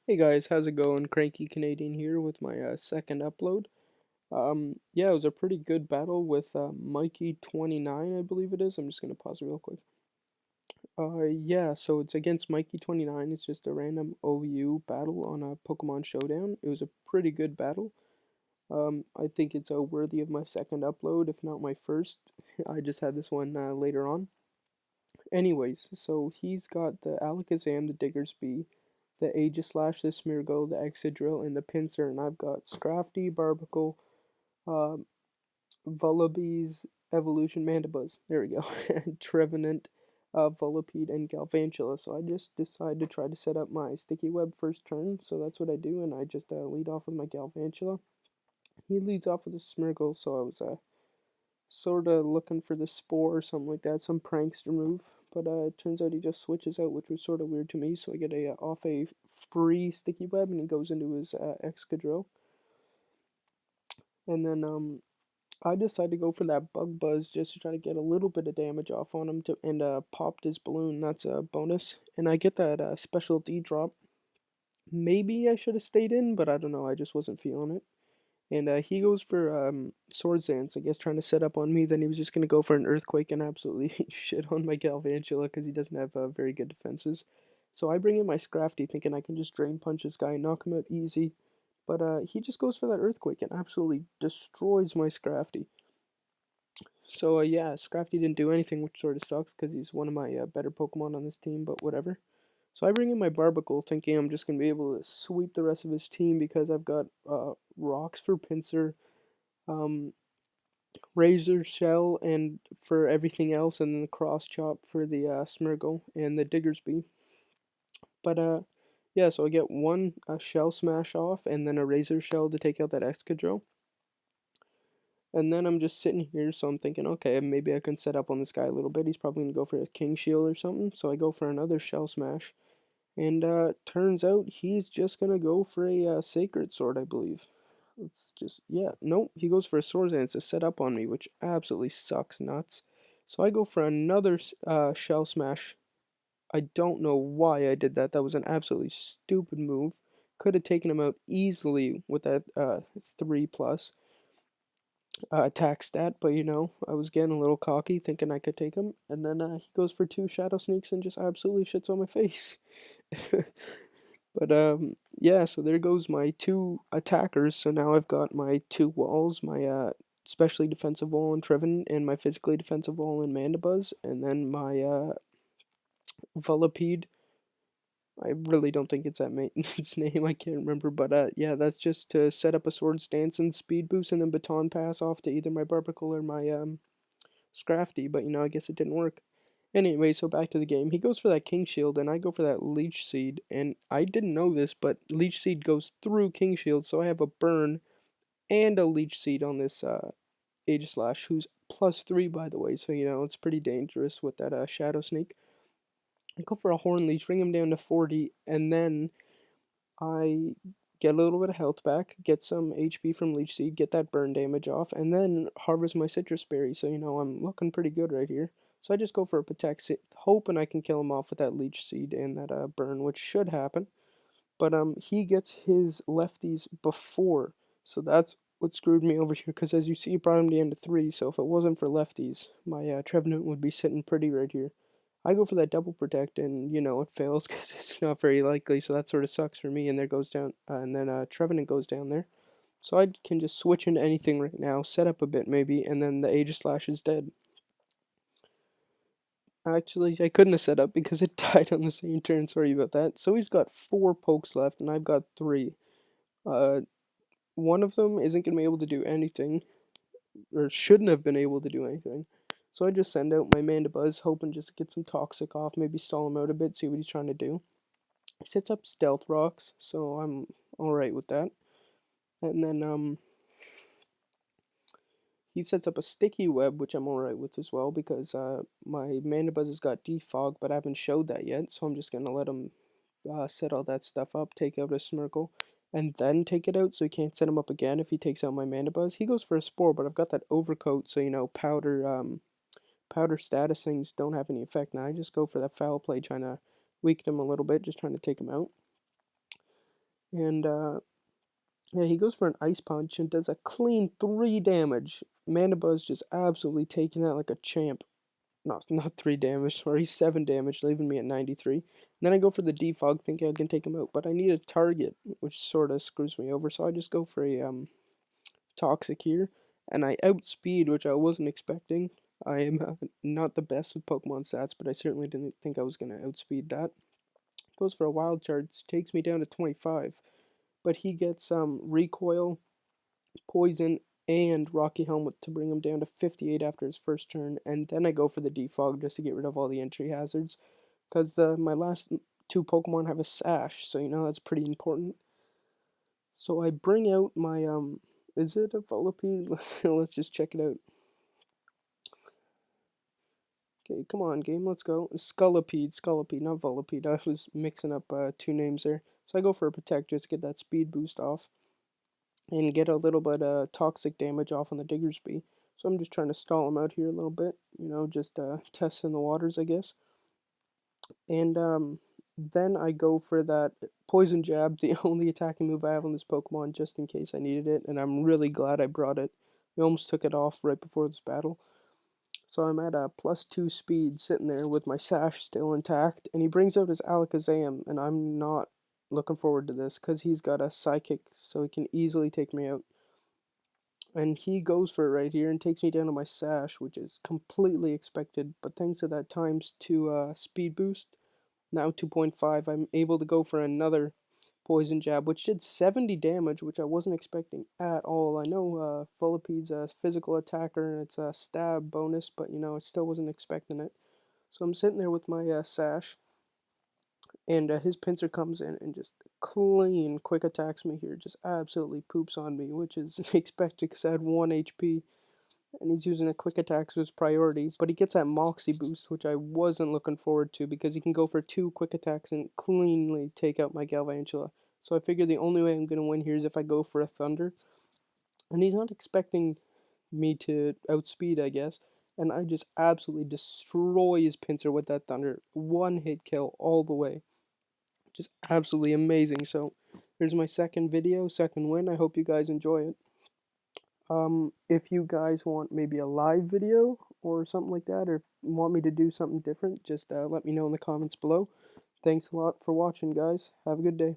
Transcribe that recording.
Hey guys, how's it going? Cranky Canadian here with my second upload. Yeah, it was a pretty good battle with Mikey29, I believe it is. I'm just gonna pause it real quick. Yeah, so it's against Mikey29. It's just a random OU battle on a Pokemon Showdown. It was a pretty good battle. I think it's worthy of my second upload, if not my first. I just had this one later on. Anyways, so he's got the Alakazam, the Diggersby, the Aegislash, the Smeargle, the Excadrill, and the Pinsir, and I've got Scrafty, Barbacle, uh, Vullaby's Evolution Mandibuzz. There we go. Trevenant, Volipede, and Galvantula. So I just decided to try to set up my Sticky Web first turn, so that's what I do, and I just lead off with my Galvantula. He leads off with a Smeargle, so I was sort of looking for the Spore or something like that, some prankster move. But it turns out he just switches out, which was sort of weird to me. So I get off a free Sticky Web, and he goes into his Excadrill. And then I decided to go for that Bug Buzz just to try to get a little bit of damage off on him and popped his balloon. That's a bonus. And I get that special D drop. Maybe I should have stayed in, but I don't know. I just wasn't feeling it. And he goes for Sword Dance, I guess, trying to set up on me. Then he was just going to go for an Earthquake and absolutely shit on my Galvantula because he doesn't have very good defenses. So I bring in my Scrafty thinking I can just Drain Punch this guy and knock him out easy. But he just goes for that Earthquake and absolutely destroys my Scrafty. So yeah, Scrafty didn't do anything, which sort of sucks because he's one of my better Pokemon on this team, but whatever. So I bring in my Barbacle thinking I'm just going to be able to sweep the rest of his team because I've got Rocks for Pinsir, um, Razor Shell, and for everything else, and then the Cross Chop for the Smeargle and the Diggersby. But yeah, so I get one Shell Smash off, and then a Razor Shell to take out that Excadrill. And then I'm just sitting here, so I'm thinking, okay, maybe I can set up on this guy a little bit. He's probably gonna go for a King Shield or something, so I go for another Shell Smash. And turns out he's just gonna go for a Sacred Sword, I believe. Let's just, yeah, nope, he goes for a Sword Dance to set up on me, which absolutely sucks nuts. So I go for another Shell Smash. I don't know why I did that. That was an absolutely stupid move. Could have taken him out easily with that 3 plus attack stat, but I was getting a little cocky thinking I could take him. And then he goes for 2 Shadow Sneaks and just absolutely shits on my face. But yeah, so there goes my 2 attackers. So now I've got my 2 walls, my specially defensive wall in Treven and my physically defensive wall in Mandibuzz, and then my Volipede. I really don't think it's that its name. I can't remember, but yeah, that's just to set up a Sword Stance and Speed Boost, and then Baton Pass off to either my Barbacle or my Scrafty. But I guess it didn't work. Anyway, so back to the game. He goes for that King Shield, and I go for that Leech Seed. And I didn't know this, but Leech Seed goes through King Shield, so I have a Burn and a Leech Seed on this Aegislash, who's +3, by the way. So, it's pretty dangerous with that Shadow Sneak. I go for a Horn Leech, bring him down to 40, and then I get a little bit of health back, get some HP from Leech Seed, get that burn damage off, and then harvest my Citrus Berry. So, I'm looking pretty good right here. So I just go for a Protect, hoping I can kill him off with that Leech Seed and that burn, which should happen. But he gets his lefties before, so that's what screwed me over here. Because as you see, it brought him down to 3. So if it wasn't for lefties, my Trevenant would be sitting pretty right here. I go for that double protect, and it fails because it's not very likely. So that sort of sucks for me. And there goes down, and then Trevenant goes down there. So I can just switch into anything right now, set up a bit maybe, and then the Aegislash is dead. Actually, I couldn't have set up because it died on the same turn. Sorry about that. So he's got 4 pokes left, and I've got 3. Uh, one of them isn't going to be able to do anything, or shouldn't have been able to do anything. So I just send out my Mandibuzz, hoping just to get some Toxic off, maybe stall him out a bit, see what he's trying to do. He sets up Stealth Rocks, so I'm alright with that. And then he sets up a Sticky Web, which I'm alright with as well, because my Mandibuzz has got Defog, but I haven't showed that yet, so I'm just going to let him set all that stuff up, take out a Smirkle, and then take it out so he can't set him up again if he takes out my Mandibuzz. He goes for a Spore, but I've got that Overcoat, so powder status things don't have any effect. Now I just go for that Foul Play, trying to weaken him a little bit, just trying to take him out. And yeah, he goes for an ice punch and does a clean 3 damage. Mandibuzz just absolutely taking that like a champ. Not 3 damage, sorry, 7 damage, leaving me at 93. And then I go for the defog, thinking I can take him out, but I need a target, which sort of screws me over. So I just go for a toxic here, and I outspeed, which I wasn't expecting. I am not the best with Pokemon stats, but I certainly didn't think I was going to outspeed that. Goes for a wild charge, takes me down to 25, but he gets recoil, poison, and Rocky Helmet to bring him down to 58 after his first turn, and then I go for the defog just to get rid of all the entry hazards, because my last two Pokemon have a Sash, so you know that's pretty important. So I bring out my is it a Volipede? Let's just check it out. Okay, come on, game, let's go. Scolipede, not Volipede. I was mixing up two names there. So I go for a Protect, just get that speed boost off, and get a little bit of toxic damage off on the Diggersby. So I'm just trying to stall him out here a little bit, you know, just testing the waters, I guess. And then I go for that Poison Jab, the only attacking move I have on this Pokemon, just in case I needed it, and I'm really glad I brought it. I almost took it off right before this battle. So I'm at a +2 speed sitting there with my Sash still intact, and he brings out his Alakazam, and I'm not looking forward to this because he's got a Psychic, so he can easily take me out. And he goes for it right here and takes me down to my Sash, which is completely expected, but thanks to that ×2 speed boost, now 2.5, I'm able to go for another Poison Jab, which did 70 damage, which I wasn't expecting at all. I know Volipede's a physical attacker and it's a stab bonus, but you know, I still wasn't expecting it. So I'm sitting there with my Sash, and his pincer comes in and just clean quick attacks me here, just absolutely poops on me, which is expected because I had 1 HP, and he's using a quick attack as his priority, but he gets that Moxie boost, which I wasn't looking forward to because he can go for 2 quick attacks and cleanly take out my Galvantula. So I figure the only way I'm going to win here is if I go for a Thunder, and he's not expecting me to outspeed, I guess, and I just absolutely destroy his pincer with that Thunder. One hit kill all the way. Just absolutely amazing. So here's my second video, second win. I hope you guys enjoy it. If you guys want maybe a live video or something like that, or if you want me to do something different, just let me know in the comments below. Thanks a lot for watching, guys. Have a good day.